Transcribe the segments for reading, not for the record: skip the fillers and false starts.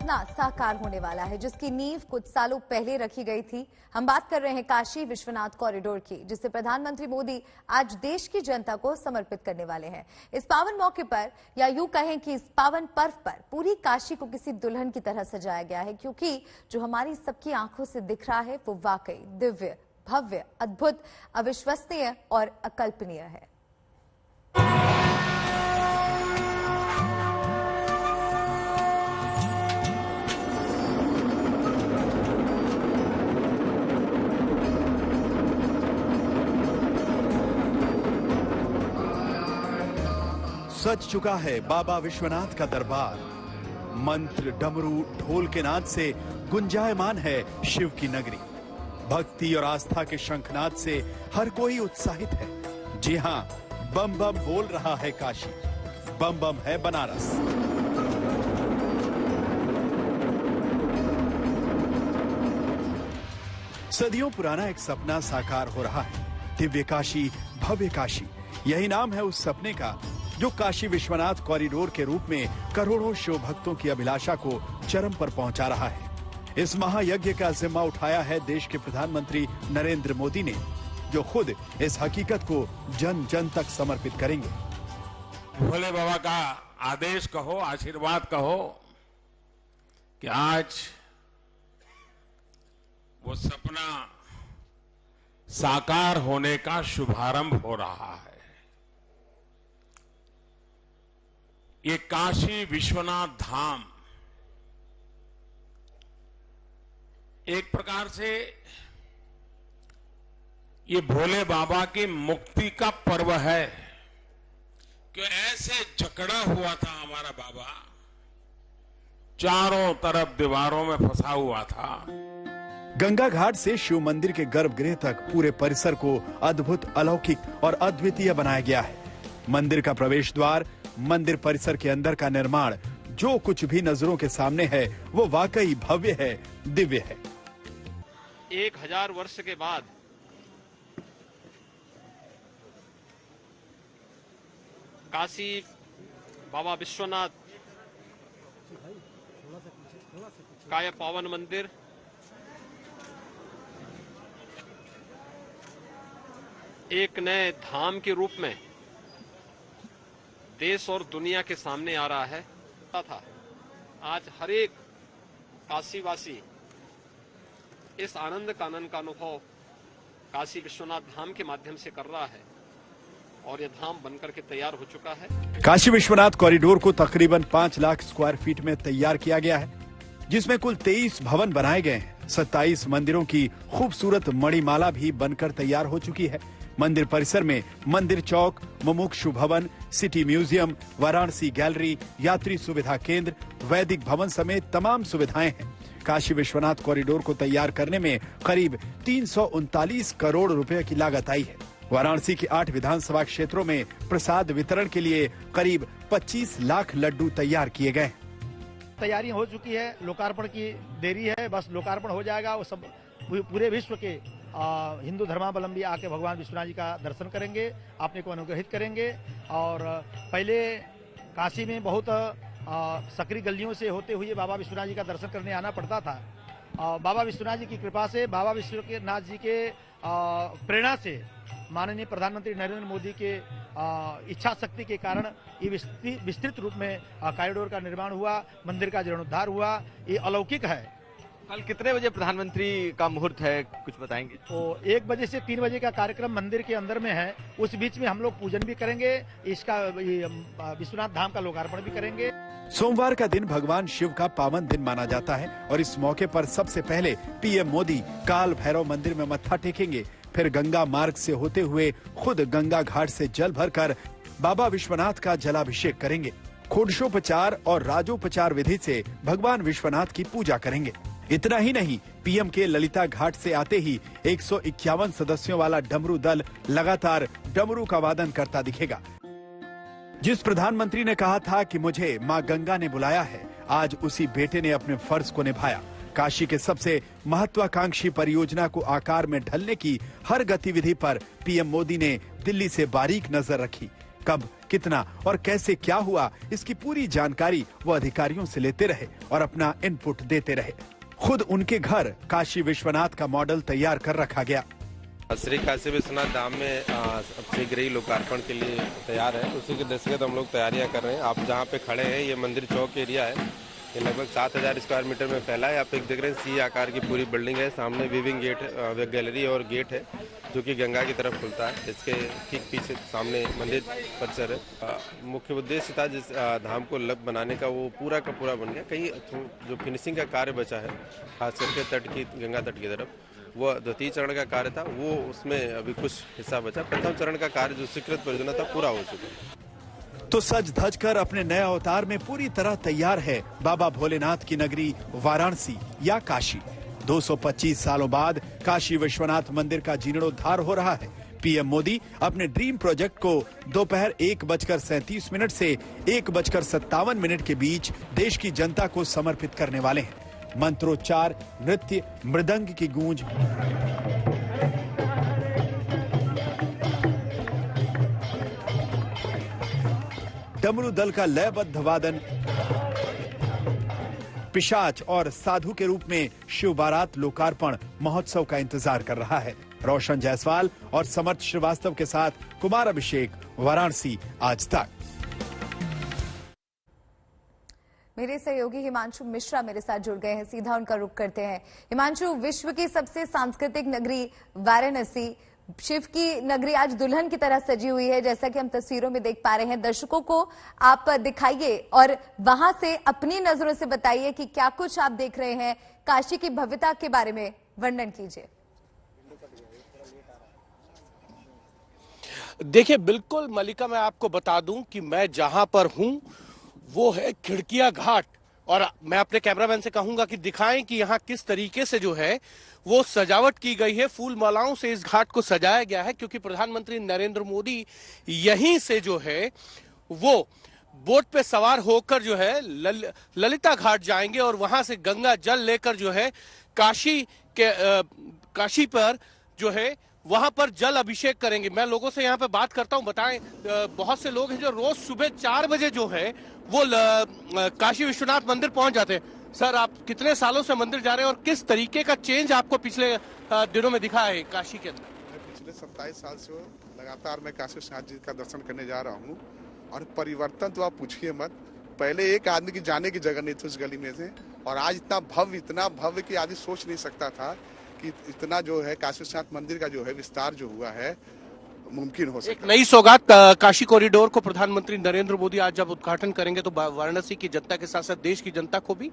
सपना साकार होने वाला है, जिसकी नींव कुछ सालों पहले रखी गई थी। हम बात कर रहे हैं काशी विश्वनाथ कॉरिडोर की, जिसे प्रधानमंत्री मोदी आज देश की जनता को समर्पित करने वाले हैं। इस पावन मौके पर, या यूं कहें कि इस पावन पर्व पर, पूरी काशी को किसी दुल्हन की तरह सजाया गया है, क्योंकि जो हमारी सबकी आंखों से दिख रहा है वो वाकई दिव्य, भव्य, अद्भुत, अविश्वसनीय और अकल्पनीय है। सज चुका है बाबा विश्वनाथ का दरबार। मंत्र, डमरू, ढोल के नाद से गुंजायमान है शिव की नगरी। भक्ति और आस्था के शंखनाद से हर कोई उत्साहित है। जी हां, बम बम बोल रहा है काशी, बम बम है बनारस। सदियों पुराना एक सपना साकार हो रहा है। दिव्य काशी, भव्य काशी, यही नाम है उस सपने का जो काशी विश्वनाथ कॉरिडोर के रूप में करोड़ों शिव भक्तों की अभिलाषा को चरम पर पहुंचा रहा है। इस महायज्ञ का जिम्मा उठाया है देश के प्रधानमंत्री नरेंद्र मोदी ने, जो खुद इस हकीकत को जन जन तक समर्पित करेंगे। भोले बाबा का आदेश कहो, आशीर्वाद कहो कि आज वो सपना साकार होने का शुभारंभ हो रहा है। ये काशी विश्वनाथ धाम एक प्रकार से ये भोले बाबा की मुक्ति का पर्व है कि ऐसे जकड़ा हुआ था हमारा बाबा, चारों तरफ दीवारों में फंसा हुआ था। गंगा घाट से शिव मंदिर के गर्भगृह तक पूरे परिसर को अद्भुत, अलौकिक और अद्वितीय बनाया गया है। मंदिर का प्रवेश द्वार, मंदिर परिसर के अंदर का निर्माण, जो कुछ भी नजरों के सामने है वो वाकई भव्य है, दिव्य है। 1000 वर्ष के बाद काशी बाबा विश्वनाथ का यह पावन मंदिर एक नए धाम के रूप में देश और दुनिया के सामने आ रहा है। आज हर एक काशीवासी इस आनंद कानन का अनुभव काशी विश्वनाथ धाम के माध्यम से कर रहा है और यह धाम बनकर के तैयार हो चुका है। काशी विश्वनाथ कॉरिडोर को तकरीबन 5 लाख स्क्वायर फीट में तैयार किया गया है, जिसमें कुल 23 भवन बनाए गए हैं। 27 मंदिरों की खूबसूरत मणिमाला भी बनकर तैयार हो चुकी है। मंदिर परिसर में मंदिर चौक, मुमुक्षु भवन, सिटी म्यूजियम, वाराणसी गैलरी, यात्री सुविधा केंद्र, वैदिक भवन समेत तमाम सुविधाएं हैं। काशी विश्वनाथ कॉरिडोर को तैयार करने में करीब 339 करोड़ रुपए की लागत आई है। वाराणसी के 8 विधानसभा क्षेत्रों में प्रसाद वितरण के लिए करीब 25 लाख लड्डू तैयार किए गए। तैयारी हो चुकी है, लोकार्पण की देरी है, बस लोकार्पण हो जाएगा। वो सब पूरे विश्व के हिंदू धर्मावलंबी आके भगवान विश्वनाथ जी का दर्शन करेंगे, अपने को अनुग्रहित करेंगे। और पहले काशी में बहुत सकरी गलियों से होते हुए बाबा विश्वनाथ जी का दर्शन करने आना पड़ता था। बाबा विश्वनाथ जी की कृपा से, बाबा विश्वनाथ जी के प्रेरणा से, माननीय प्रधानमंत्री नरेंद्र मोदी के इच्छा शक्ति के कारण ये विस्तृत रूप में कॉरिडोर का निर्माण हुआ, मंदिर का जीर्णोद्धार हुआ। ये अलौकिक है। कल कितने बजे प्रधानमंत्री का मुहूर्त है, कुछ बताएंगे? तो 1 बजे से 3 बजे का कार्यक्रम मंदिर के अंदर में है। उस बीच में हम लोग पूजन भी करेंगे, इसका विश्वनाथ धाम का लोकार्पण भी करेंगे। सोमवार का दिन भगवान शिव का पावन दिन माना जाता है और इस मौके पर सबसे पहले पीएम मोदी काल भैरव मंदिर में मत्था टेकेंगे। फिर गंगा मार्ग से होते हुए खुद गंगा घाट से जल भरकर बाबा विश्वनाथ का जलाभिषेक करेंगे। षोडशोपचार और राजोपचार विधि से भगवान विश्वनाथ की पूजा करेंगे। इतना ही नहीं, पीएम के ललिता घाट से आते ही 151 सदस्यों वाला डमरू दल लगातार डमरू का वादन करता दिखेगा। जिस प्रधानमंत्री ने कहा था कि मुझे मां गंगा ने बुलाया है, आज उसी बेटे ने अपने फर्ज को निभाया। काशी के सबसे महत्वाकांक्षी परियोजना को आकार में ढलने की हर गतिविधि पर पीएम मोदी ने दिल्ली से बारीक नजर रखी। कब कितना और कैसे क्या हुआ, इसकी पूरी जानकारी वो अधिकारियों से लेते रहे और अपना इनपुट देते रहे। खुद उनके घर काशी विश्वनाथ का मॉडल तैयार कर रखा गया। श्री काशी विश्वनाथ धाम में शीघ्र ही लोकार्पण के लिए तैयार है। उसी के दृष्टिगत हम लोग तैयारियां कर रहे हैं। आप जहां पे खड़े हैं ये मंदिर चौक एरिया है। ये लगभग 7000 स्क्वायर मीटर में फैला है। आप एक देख रहे हैं सी आकार की पूरी बिल्डिंग है। सामने वीविंग गेट, गैलरी और गेट है जो कि गंगा की तरफ खुलता है। इसके ठीक पीछे सामने मंदिर परिसर है। मुख्य उद्देश्य था जिस धाम को लब बनाने का वो पूरा का पूरा बन गया। कहीं जो फिनिशिंग का कार्य बचा है खास करके गंगा तट की तरफ, वो द्वितीय चरण का कार्य था, वो उसमें अभी कुछ हिस्सा बचा। प्रथम चरण का कार्य जो स्वीकृत परियोजना था पूरा हो चुका है। तो सज धज कर अपने नए अवतार में पूरी तरह तैयार है बाबा भोलेनाथ की नगरी वाराणसी या काशी। 225 सालों बाद काशी विश्वनाथ मंदिर का जीर्णोद्धार हो रहा है। पीएम मोदी अपने ड्रीम प्रोजेक्ट को दोपहर 1:37 से 1:57 के बीच देश की जनता को समर्पित करने वाले हैं। मंत्रोच्चार, नृत्य, मृदंग की गूंज, डमरू दल का लयबद्ध वादन, पिशाच और साधु के रूप में शिव बारात लोकार्पण महोत्सव का इंतजार कर रहा है। रोशन जायसवाल और समर्थ श्रीवास्तव के साथ कुमार अभिषेक, वाराणसी आज तक। मेरे सहयोगी हिमांशु मिश्रा मेरे साथ जुड़ गए हैं, सीधा उनका रुख करते हैं। हिमांशु, विश्व की सबसे सांस्कृतिक नगरी वाराणसी, शिव की नगरी आज दुल्हन की तरह सजी हुई है, जैसा कि हम तस्वीरों में देख पा रहे हैं। दर्शकों को आप दिखाइए और वहां से अपनी नजरों से बताइए कि क्या कुछ आप देख रहे हैं। काशी की भव्यता के बारे में वर्णन कीजिए। देखिए, बिल्कुल मलिका, मैं आपको बता दूं कि मैं जहां पर हूं वो है खिड़किया घाट, और मैं अपने कैमरामैन से कहूंगा कि दिखाएं कि यहाँ किस तरीके से जो है वो सजावट की गई है। फूल मालाओं से इस घाट को सजाया गया है, क्योंकि प्रधानमंत्री नरेंद्र मोदी यहीं से जो है वो बोट पे सवार होकर जो है ललिता घाट जाएंगे और वहां से गंगा जल लेकर जो है काशी पर जो है वहां पर जल अभिषेक करेंगे। मैं लोगों से यहाँ पे बात करता हूँ, बताएं, बहुत से लोग हैं जो रोज सुबह 4 बजे जो है वो काशी विश्वनाथ मंदिर पहुंच जाते हैं। सर, आप कितने सालों से मंदिर जा रहे हैं और किस तरीके का चेंज आपको पिछले दिनों में दिखा है काशी के अंदर? पिछले 27 साल से लगातार मैं काशी विश्वनाथ जी का दर्शन करने जा रहा हूँ, और परिवर्तन तो आप पूछिए मत। पहले एक आदमी की जाने की जगह नहीं थी उस गली में से, और आज इतना भव्य कि आदमी सोच नहीं सकता था कि इतना जो है काशी विश्वनाथ मंदिर का जो है विस्तार जो हुआ है मुमकिन हो सकता है। एक नई सौगात काशी कॉरिडोर को प्रधानमंत्री नरेंद्र मोदी आज जब उद्घाटन करेंगे तो वाराणसी की जनता के साथ साथ देश की जनता को भी,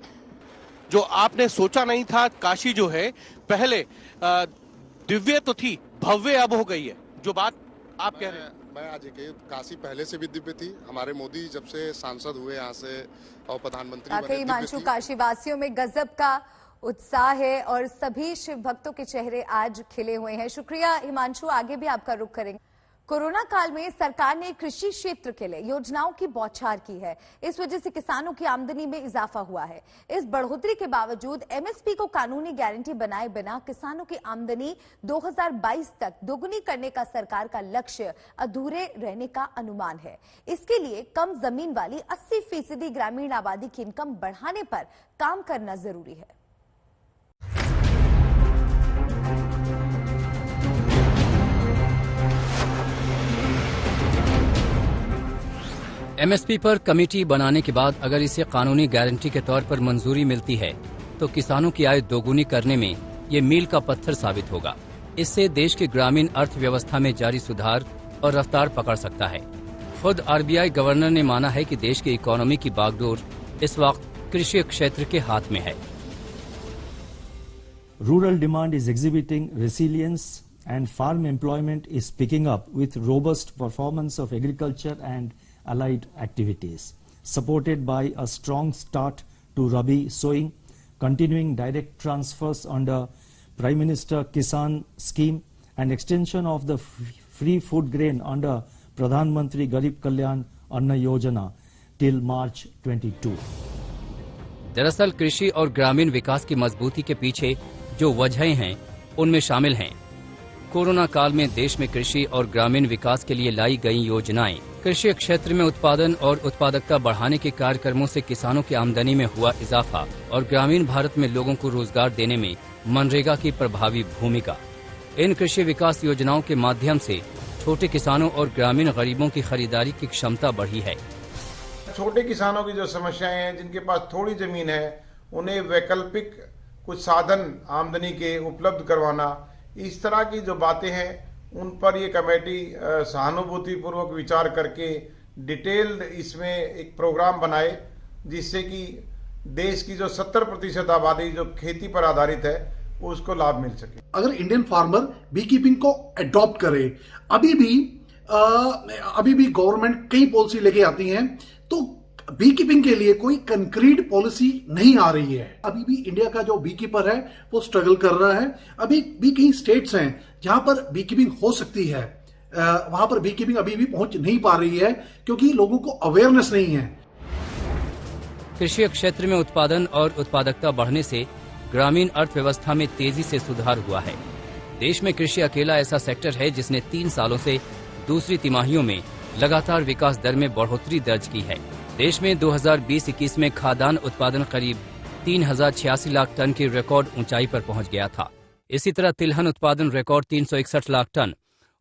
जो आपने सोचा नहीं था, काशी जो है पहले दिव्य तो थी, भव्य अब हो गई है, जो बात आप कह रहे हैं। मैं आज काशी पहले से भी दिव्य थी। हमारे मोदी जब से सांसद हुए यहाँ से और प्रधानमंत्री बने, हिमांशु, काशी वासियों में गजब का उत्साह है और सभी शिव भक्तों के चेहरे आज खिले हुए हैं। शुक्रिया हिमांशु, आगे भी आपका रुख करेंगे। कोरोना काल में सरकार ने कृषि क्षेत्र के लिए योजनाओं की बौछार की है। इस वजह से किसानों की आमदनी में इजाफा हुआ है। इस बढ़ोतरी के बावजूद एमएसपी को कानूनी गारंटी बनाए बिना किसानों की आमदनी 2022 तक दोगुनी करने का सरकार का लक्ष्य अधूरे रहने का अनुमान है। इसके लिए कम जमीन वाली 80% ग्रामीण आबादी की इनकम बढ़ाने पर काम करना जरूरी है। एमएसपी पर कमेटी बनाने के बाद अगर इसे कानूनी गारंटी के तौर पर मंजूरी मिलती है तो किसानों की आय दोगुनी करने में ये मील का पत्थर साबित होगा। इससे देश की ग्रामीण अर्थव्यवस्था में जारी सुधार और रफ्तार पकड़ सकता है। खुद आरबीआई गवर्नर ने माना है कि देश की इकोनॉमी की बागडोर इस वक्त कृषि क्षेत्र के हाथ में है। Rural demand is exhibiting resilience and farm employment is picking up with robust performance of agriculture and allied activities, supported by a strong start to Rabi sowing, continuing direct transfers under Prime Minister Kisan scheme and extension of the free food grain under Pradhan Mantri Garib Kalyan Anna Yojana till March 22. दरअसल कृषि और ग्रामीण विकास की मजबूती के पीछे जो वजहें हैं उनमें शामिल हैं कोरोना काल में देश में कृषि और ग्रामीण विकास के लिए लाई गई योजनाएं, कृषि क्षेत्र में उत्पादन और उत्पादकता बढ़ाने के कार्यक्रमों से किसानों की आमदनी में हुआ इजाफा और ग्रामीण भारत में लोगों को रोजगार देने में मनरेगा की प्रभावी भूमिका। इन कृषि विकास योजनाओं के माध्यम से छोटे किसानों और ग्रामीण गरीबों की खरीदारी की क्षमता बढ़ी है। छोटे किसानों की जो समस्याएं हैं, जिनके पास थोड़ी जमीन है, उन्हें वैकल्पिक कुछ साधन आमदनी के उपलब्ध करवाना, इस तरह की जो बातें हैं उन पर ये कमेटी सहानुभूति पूर्वक विचार करके डिटेल्ड इसमें एक प्रोग्राम बनाए, जिससे कि देश की जो 70% आबादी जो खेती पर आधारित है उसको लाभ मिल सके। अगर इंडियन फार्मर बी कीपिंग को अडॉप्ट करे, अभी भी गवर्नमेंट कई पॉलिसी लेके आती है, तो बी कीपिंग के लिए कोई कंक्रीट पॉलिसी नहीं आ रही है। अभी भी इंडिया का जो बी कीपर है वो स्ट्रगल कर रहा है। अभी भी कई स्टेट्स हैं जहां पर बी कीपिंग हो सकती है, वहां पर बी कीपिंग अभी भी पहुंच नहीं पा रही है क्योंकि लोगों को अवेयरनेस नहीं है। कृषि क्षेत्र में उत्पादन और उत्पादकता बढ़ने से ग्रामीण अर्थव्यवस्था में तेजी से सुधार हुआ है। देश में कृषि अकेला ऐसा सेक्टर है जिसने 3 सालों से दूसरी तिमाहियों में लगातार विकास दर में बढ़ोतरी दर्ज की है। देश में 2020-21 में खाद्यान्न उत्पादन करीब 3086 लाख टन की रिकॉर्ड ऊंचाई पर पहुंच गया था। इसी तरह तिलहन उत्पादन रिकॉर्ड 361 लाख टन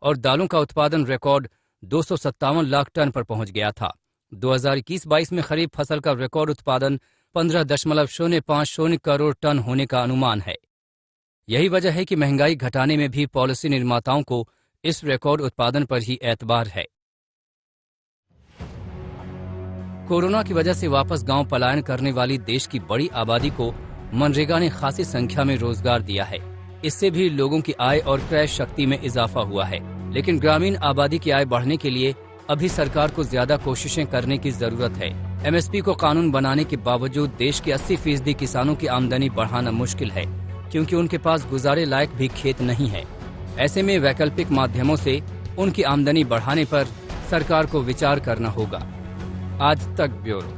और दालों का उत्पादन रिकॉर्ड 257 लाख टन पर पहुंच गया था। 2021-22 में खरीफ फसल का रिकॉर्ड उत्पादन 15.050 करोड़ टन होने का अनुमान है। यही वजह है कि महंगाई घटाने में भी पॉलिसी निर्माताओं को इस रिकॉर्ड उत्पादन पर ही एतबार है। कोरोना की वजह से वापस गांव पलायन करने वाली देश की बड़ी आबादी को मनरेगा ने खासी संख्या में रोजगार दिया है। इससे भी लोगों की आय और क्रय शक्ति में इजाफा हुआ है। लेकिन ग्रामीण आबादी की आय बढ़ने के लिए अभी सरकार को ज्यादा कोशिशें करने की जरूरत है। एमएसपी को कानून बनाने के बावजूद देश के 80% किसानों की आमदनी बढ़ाना मुश्किल है, क्योंकि उनके पास गुजारे लायक भी खेत नहीं है। ऐसे में वैकल्पिक माध्यमों से उनकी आमदनी बढ़ाने पर सरकार को विचार करना होगा। आज तक ब्यूरो।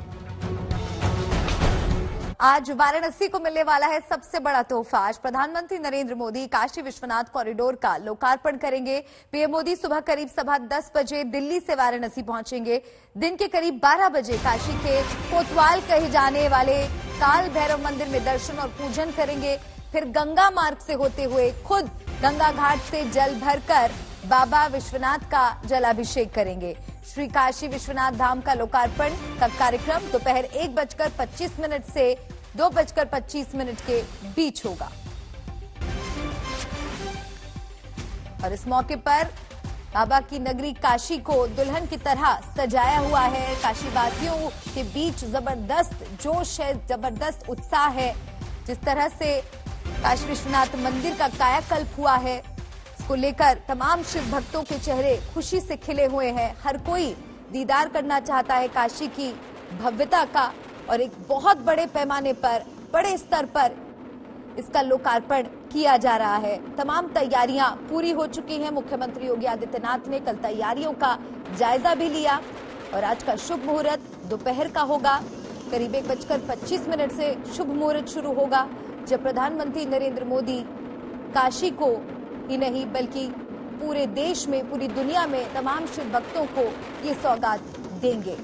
आज वाराणसी को मिलने वाला है सबसे बड़ा तोहफा। आज प्रधानमंत्री नरेंद्र मोदी काशी विश्वनाथ कॉरिडोर का लोकार्पण करेंगे। पीएम मोदी सुबह करीब 10:15 बजे दिल्ली से वाराणसी पहुंचेंगे। दिन के करीब 12 बजे काशी के कोतवाल कहे जाने वाले काल भैरव मंदिर में दर्शन और पूजन करेंगे। फिर गंगा मार्ग से होते हुए खुद गंगा घाट से जल भरकर बाबा विश्वनाथ का जलाभिषेक करेंगे। श्री काशी विश्वनाथ धाम का लोकार्पण का कार्यक्रम दोपहर 1:25 से 2:25 के बीच होगा। और इस मौके पर बाबा की नगरी काशी को दुल्हन की तरह सजाया हुआ है। काशीवासियों के बीच जबरदस्त जोश है, जबरदस्त उत्साह है। जिस तरह से काशी विश्वनाथ मंदिर का कायाकल्प हुआ है, को लेकर तमाम शिव भक्तों के चेहरे खुशी से खिले हुए हैं। हर कोई दीदार करना चाहता है काशी की भव्यता का, और एक बहुत बड़े पैमाने पर, बड़े स्तर पर इसका लोकार्पण किया जा रहा है। तमाम तैयारियां पूरी हो चुकी हैं। मुख्यमंत्री योगी आदित्यनाथ ने कल तैयारियों का जायजा भी लिया और आज का शुभ मुहूर्त दोपहर का होगा। करीब 1:25 से शुभ मुहूर्त शुरू होगा, जब प्रधानमंत्री नरेंद्र मोदी काशी को ही नहीं बल्कि पूरे देश में, पूरी दुनिया में तमाम शिव भक्तों को ये सौगात देंगे।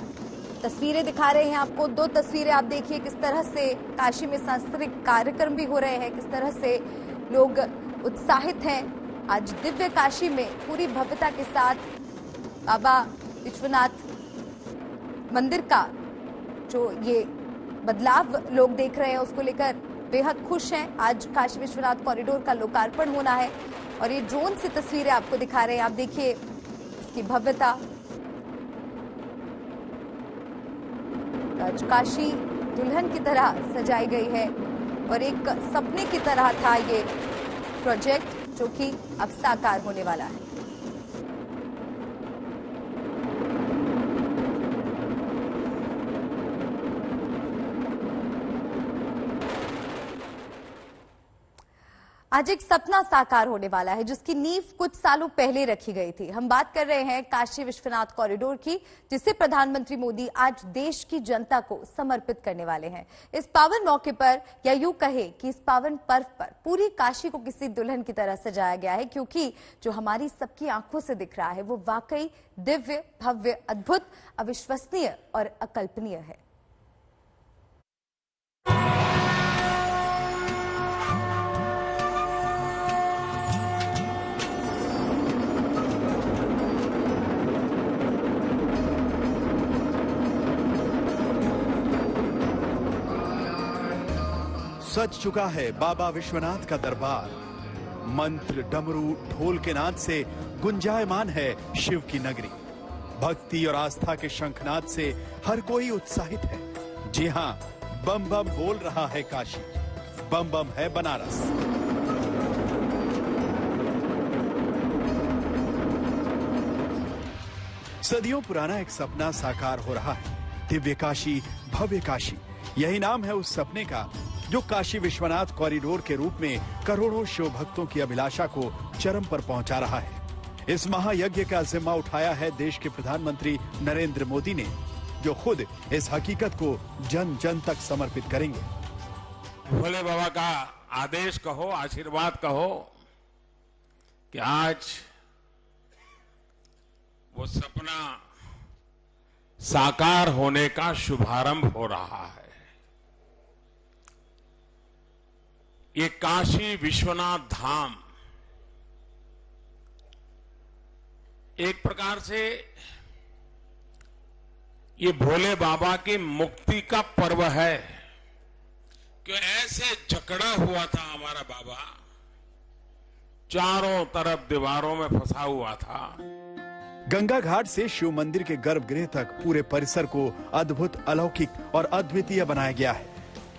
तस्वीरें दिखा रहे हैं आपको, 2 तस्वीरें आप देखिए किस तरह से काशी में सांस्कृतिक कार्यक्रम भी हो रहे हैं, किस तरह से लोग उत्साहित हैं। आज दिव्य काशी में पूरी भव्यता के साथ बाबा विश्वनाथ मंदिर का जो ये बदलाव लोग देख रहे हैं उसको लेकर बेहद खुश हैं। आज काशी विश्वनाथ कॉरिडोर का लोकार्पण होना है और ये ड्रोन से तस्वीरें आपको दिखा रहे हैं। आप देखिए इसकी भव्यता। आज काशी दुल्हन की तरह सजाई गई है और एक सपने की तरह था ये प्रोजेक्ट, जो कि अब साकार होने वाला है। आज एक सपना साकार होने वाला है जिसकी नींव कुछ सालों पहले रखी गई थी। हम बात कर रहे हैं काशी विश्वनाथ कॉरिडोर की, जिसे प्रधानमंत्री मोदी आज देश की जनता को समर्पित करने वाले हैं। इस पावन मौके पर, या यूं कहे कि इस पावन पर्व पर पूरी काशी को किसी दुल्हन की तरह सजाया गया है, क्योंकि जो हमारी सबकी आंखों से दिख रहा है वो वाकई दिव्य, भव्य, अद्भुत, अविश्वसनीय और अकल्पनीय है। सज चुका है बाबा विश्वनाथ का दरबार। मंत्र, डमरू, ढोल के नाद से गुंजायमान है शिव की नगरी। भक्ति और आस्था के शंखनाद से हर कोई उत्साहित है। जी हां, बम बम बोल रहा है काशी, बम बम है बनारस। सदियों पुराना एक सपना साकार हो रहा है। दिव्य काशी, भव्य काशी, यही नाम है उस सपने का जो काशी विश्वनाथ कॉरिडोर के रूप में करोड़ों शिव भक्तों की अभिलाषा को चरम पर पहुंचा रहा है। इस महायज्ञ का जिम्मा उठाया है देश के प्रधानमंत्री नरेंद्र मोदी ने, जो खुद इस हकीकत को जन जन तक समर्पित करेंगे। भोले बाबा का आदेश कहो, आशीर्वाद कहो कि आज वो सपना साकार होने का शुभारंभ हो रहा है। ये काशी विश्वनाथ धाम एक प्रकार से ये भोले बाबा की मुक्ति का पर्व है कि ऐसे जकड़ा हुआ था हमारा बाबा, चारों तरफ दीवारों में फंसा हुआ था। गंगा घाट से शिव मंदिर के गर्भगृह तक पूरे परिसर को अद्भुत, अलौकिक और अद्वितीय बनाया गया है।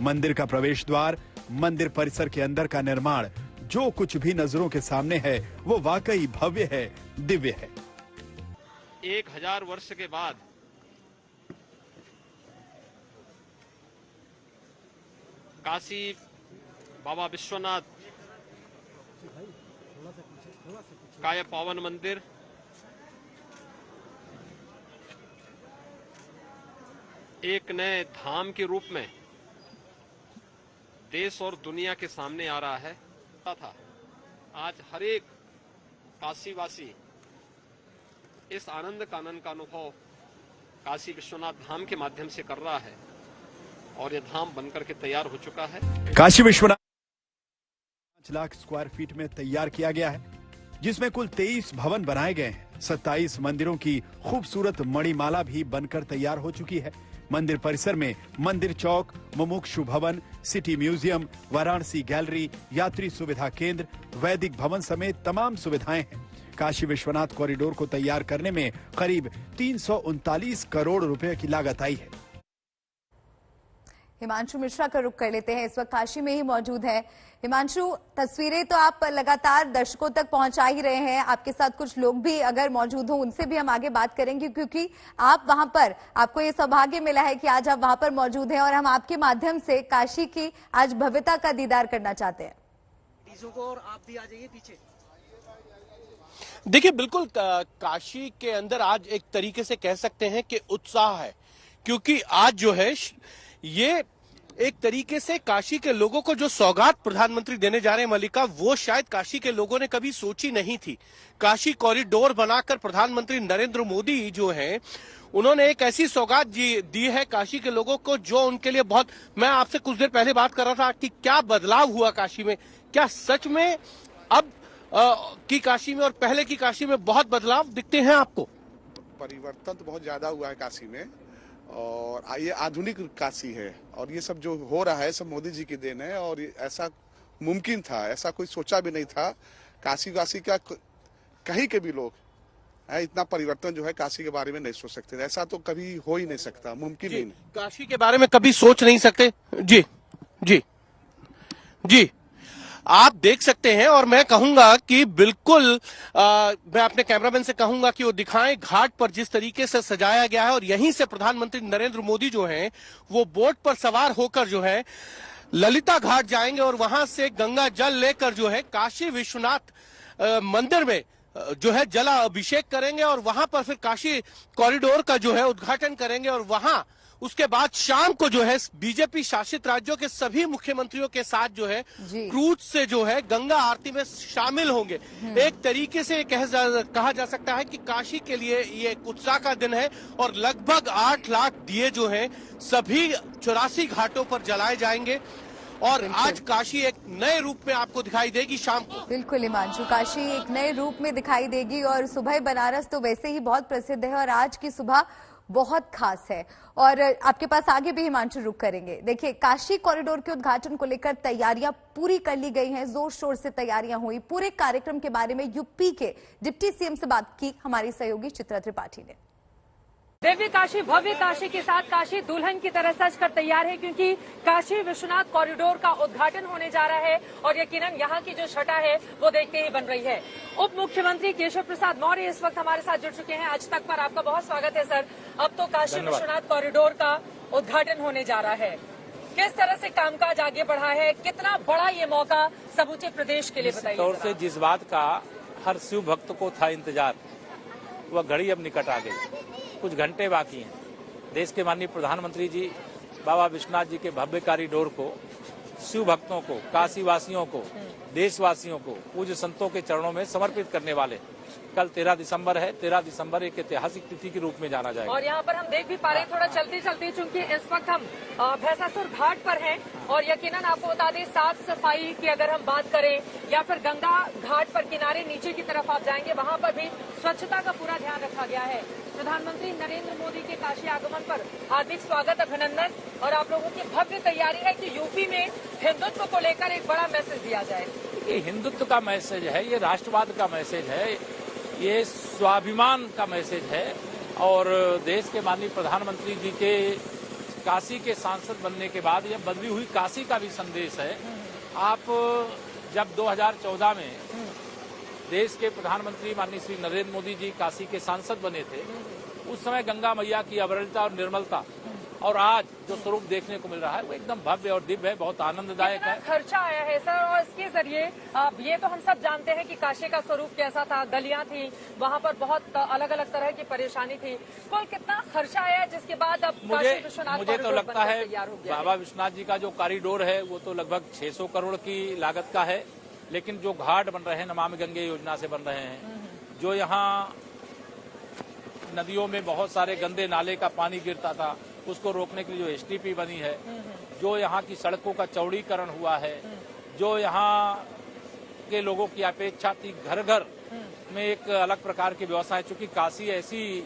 मंदिर का प्रवेश द्वार, मंदिर परिसर के अंदर का निर्माण, जो कुछ भी नजरों के सामने है वो वाकई भव्य है, दिव्य है। 1000 वर्ष के बाद काशी बाबा विश्वनाथ का यह पावन मंदिर एक नए धाम के रूप में देश और दुनिया के सामने आ रहा है तथा आज हर एक काशीवासी इस आनंद कानन का अनुभव काशी विश्वनाथ धाम के माध्यम से कर रहा है और यह धाम बनकर के तैयार हो चुका है। काशी विश्वनाथ 5 लाख स्क्वायर फीट में तैयार किया गया है, जिसमें कुल 23 भवन बनाए गए हैं। 27 मंदिरों की खूबसूरत मणिमाला भी बनकर तैयार हो चुकी है। मंदिर परिसर में मंदिर चौक, मुमुक्षु भवन, सिटी म्यूजियम, वाराणसी गैलरी, यात्री सुविधा केंद्र, वैदिक भवन समेत तमाम सुविधाएं हैं। काशी विश्वनाथ कॉरिडोर को तैयार करने में करीब 339 करोड़ रुपए की लागत आई है। हिमांशु मिश्रा का रुख कर लेते हैं, इस वक्त काशी में ही मौजूद है। हिमांशु, तस्वीरें तो आप लगातार दर्शकों तक पहुंचा ही रहे हैं, आपके साथ कुछ लोग भी अगर मौजूद हों उनसे भी हम आगे बात करेंगे, क्योंकि आप वहां पर, आपको ये सौभाग्य मिला है कि आज आप वहां पर मौजूद हैं और हम आपके माध्यम से काशी की आज भव्यता का दीदार करना चाहते हैं। और आप भी आ जाइए पीछे। देखिए, बिल्कुल काशी के अंदर आज एक तरीके से कह सकते हैं कि उत्साह है, क्योंकि आज जो है ये एक तरीके से काशी के लोगों को जो सौगात प्रधानमंत्री देने जा रहे हैं मल्लिका, वो शायद काशी के लोगों ने कभी सोची नहीं थी। काशी कॉरिडोर बनाकर प्रधानमंत्री नरेंद्र मोदी जो हैं, उन्होंने एक ऐसी सौगात दी है काशी के लोगों को जो उनके लिए बहुत। मैं आपसे कुछ देर पहले बात कर रहा था कि क्या बदलाव हुआ काशी में, क्या सच में अब की काशी में और पहले की काशी में बहुत बदलाव दिखते हैं आपको? परिवर्तन तो बहुत ज्यादा हुआ है काशी में, और ये आधुनिक काशी है, और ये सब जो हो रहा है सब मोदी जी की देन है। और ऐसा मुमकिन था, ऐसा कोई सोचा भी नहीं था। काशी का कहीं के भी लोग इतना परिवर्तन जो है काशी के बारे में नहीं सोच सकते। ऐसा तो कभी हो ही नहीं सकता, मुमकिन ही नहीं। काशी के बारे में कभी सोच नहीं सकते। जी जी जी, आप देख सकते हैं, और मैं कहूंगा कि बिल्कुल मैं अपने कैमरामैन से कहूंगा कि वो दिखाएं घाट पर जिस तरीके से सजाया गया है, और यहीं से प्रधानमंत्री नरेंद्र मोदी जो हैं वो बोट पर सवार होकर जो है ललिता घाट जाएंगे और वहां से गंगा जल लेकर जो है काशी विश्वनाथ मंदिर में जो है जला अभिषेक करेंगे और वहां पर फिर काशी कॉरिडोर का जो है उद्घाटन करेंगे और वहां उसके बाद शाम को जो है बीजेपी शासित राज्यों के सभी मुख्यमंत्रियों के साथ जो है क्रूज से जो है गंगा आरती में शामिल होंगे। एक तरीके से कहा जा सकता है कि काशी के लिए ये एक उत्साह का दिन है और लगभग 8 लाख दिए जो है सभी 84 घाटों पर जलाए जाएंगे और आज काशी एक नए रूप में आपको दिखाई देगी शाम को। बिल्कुल हिमांशु, काशी एक नए रूप में दिखाई देगी और सुबह बनारस तो वैसे ही बहुत प्रसिद्ध है और आज की सुबह बहुत खास है। और आपके पास आगे भी हिमांशु रुक करेंगे। देखिए, काशी कॉरिडोर के उद्घाटन को लेकर तैयारियां पूरी कर ली गई हैं, जोर शोर से तैयारियां हुई। पूरे कार्यक्रम के बारे में यूपी के डिप्टी सीएम से बात की हमारी सहयोगी चित्रा त्रिपाठी ने। दिव्य काशी, भव्य काशी के साथ काशी दुल्हन की तरह सज कर तैयार है क्योंकि काशी विश्वनाथ कॉरिडोर का उद्घाटन होने जा रहा है और यकीनन यहाँ की जो छटा है वो देखते ही बन रही है। उप मुख्यमंत्री केशव प्रसाद मौर्य इस वक्त हमारे साथ जुड़ चुके हैं। आज तक पर आपका बहुत स्वागत है सर। अब तो काशी विश्वनाथ कॉरिडोर का उद्घाटन होने जा रहा है, किस तरह से कामकाज आगे बढ़ा है, कितना बड़ा ये मौका समूचे प्रदेश के लिए बताइए। तौर से जिस बात का हर शिव भक्त को था इंतजार, वह घड़ी अब निकट आ गई। कुछ घंटे बाकी हैं। देश के माननीय प्रधानमंत्री जी बाबा विश्वनाथ जी के भव्य कॉरिडोर को शिव भक्तों को, काशी वासियों को, देशवासियों को पूज्य संतों के चरणों में समर्पित करने वाले। कल 13 दिसंबर है। 13 दिसंबर एक ऐतिहासिक तिथि के रूप में जाना जाएगा। और यहाँ पर हम देख भी पा रहे हैं थोड़ा चलते चलते, चूंकि इस वक्त हम भैंसासुर घाट पर हैं और यकीनन आपको बता दें साफ सफाई की अगर हम बात करें या फिर गंगा घाट पर किनारे नीचे की तरफ आप जाएंगे वहाँ पर भी स्वच्छता का पूरा ध्यान रखा गया है। प्रधानमंत्री नरेंद्र मोदी के काशी आगमन पर हार्दिक स्वागत, अभिनंदन और आप लोगों की भव्य तैयारी है कि यूपी में हिंदुत्व को लेकर एक बड़ा मैसेज दिया जाए। ये हिंदुत्व का मैसेज है, ये राष्ट्रवाद का मैसेज है, ये स्वाभिमान का मैसेज है और देश के माननीय प्रधानमंत्री जी के काशी के सांसद बनने के बाद यह बदली हुई काशी का भी संदेश है। आप जब 2014 में देश के प्रधानमंत्री माननीय श्री नरेंद्र मोदी जी काशी के सांसद बने थे, उस समय गंगा मैया की अविरलता और निर्मलता और आज जो स्वरूप देखने को मिल रहा है वो एकदम भव्य और दिव्य है, बहुत आनंददायक है। खर्चा आया है सर और इसके जरिए ये तो हम सब जानते हैं कि काशी का स्वरूप कैसा था, गलियां थी, वहाँ पर बहुत अलग अलग तरह की परेशानी थी। कुल कितना खर्चा आया जिसके बाद अब मुझे तो लगता है बाबा विश्वनाथ जी का जो कॉरिडोर है वो तो लगभग 600 करोड़ की लागत का है, लेकिन जो घाट बन रहे हैं नमामि गंगे योजना से बन रहे हैं, जो यहाँ नदियों में बहुत सारे गंदे नाले का पानी गिरता था उसको रोकने के लिए जो एसटीपी बनी है, जो यहाँ की सड़कों का चौड़ीकरण हुआ है, जो यहाँ के लोगों की अपेक्षा थी घर घर में एक अलग प्रकार की व्यवस्था है। चूंकि काशी ऐसी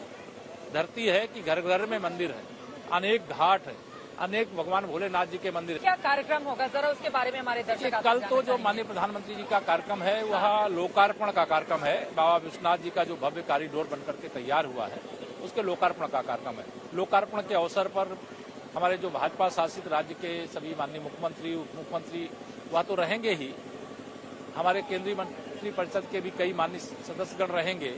धरती है कि घर घर में मंदिर है, अनेक घाट है, अनेक भगवान भोलेनाथ जी के मंदिर। क्या कार्यक्रम होगा जरा उसके बारे में हमारे दर्शक। कल तो जो माननीय प्रधानमंत्री जी का कार्यक्रम है वह लोकार्पण का कार्यक्रम है। बाबा विश्वनाथ जी का जो भव्य कॉरिडोर बनकर के तैयार हुआ है उसके लोकार्पण का कार्यक्रम है। लोकार्पण के अवसर पर हमारे जो भाजपा शासित राज्य के सभी माननीय मुख्यमंत्री, उप मुख्यमंत्री वह तो रहेंगे ही, हमारे केंद्रीय मंत्री परिषद के भी कई माननीय सदस्यगण रहेंगे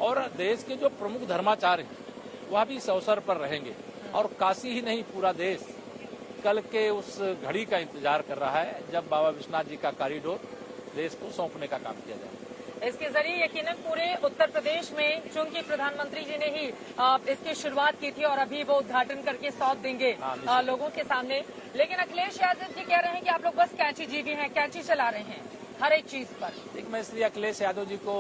और देश के जो प्रमुख धर्माचार्य हैं वह भी इस अवसर पर रहेंगे। और काशी ही नहीं पूरा देश कल के उस घड़ी का इंतजार कर रहा है जब बाबा विश्वनाथ जी का कॉरिडोर देश को सौंपने का काम किया जाए। इसके जरिए यकीनन पूरे उत्तर प्रदेश में, चूंकि प्रधानमंत्री जी ने ही इसकी शुरुआत की थी और अभी वो उद्घाटन करके सौंप देंगे लोगों के सामने, लेकिन अखिलेश यादव जी कह रहे हैं कि आप लोग बस कैंची जीवी हैं, कैंची चला रहे हैं हर एक चीज पर। मैं इसलिए अखिलेश यादव जी को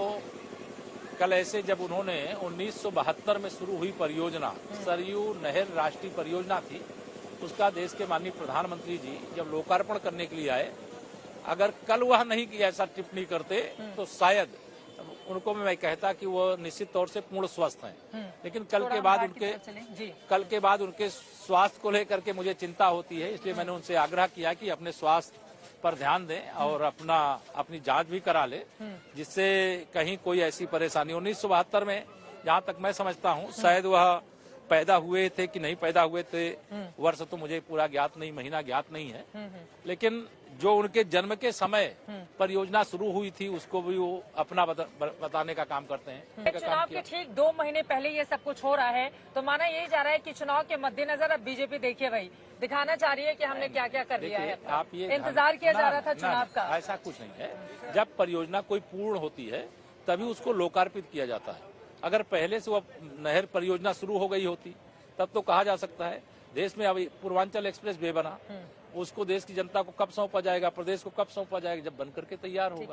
कल ऐसे जब उन्होंने 1972 में शुरू हुई परियोजना सरयू नहर राष्ट्रीय परियोजना थी, उसका देश के माननीय प्रधानमंत्री जी जब लोकार्पण करने के लिए आए, अगर कल वह नहीं कि ऐसा टिप्पणी करते तो शायद उनको मैं कहता कि वो निश्चित तौर से पूर्ण स्वस्थ हैं। लेकिन कल के बाद उनके स्वास्थ्य को लेकर के मुझे चिंता होती है, इसलिए मैंने उनसे आग्रह किया कि अपने स्वास्थ्य पर ध्यान दें और अपनी जांच भी करा ले, जिससे कहीं कोई ऐसी परेशानी। 1972 में जहां तक मैं समझता हूं शायद वह पैदा हुए थे कि नहीं पैदा हुए थे, वर्ष तो मुझे पूरा ज्ञात नहीं, महीना ज्ञात नहीं है, लेकिन जो उनके जन्म के समय परियोजना शुरू हुई थी उसको भी वो अपना बताने का काम करते हैं। चुनाव के ठीक 2 महीने पहले ये सब कुछ हो रहा है, तो माना यही जा रहा है कि चुनाव के मद्देनजर अब बीजेपी देखिए भाई दिखाना चाह रही है कि हमने क्या क्या कर लिया है। आप ये इंतजार किया जा रहा था चुनाव का, ऐसा कुछ नहीं है। जब परियोजना कोई पूर्ण होती है तभी उसको लोकार्पित किया जाता है। अगर पहले से वो नहर परियोजना शुरू हो गई होती तब तो कहा जा सकता है। देश में अभी पूर्वांचल एक्सप्रेस वे बना, उसको देश की जनता को कब सौंपा जाएगा, प्रदेश को कब सौंपा जाएगा, जब बन करके तैयार होगा।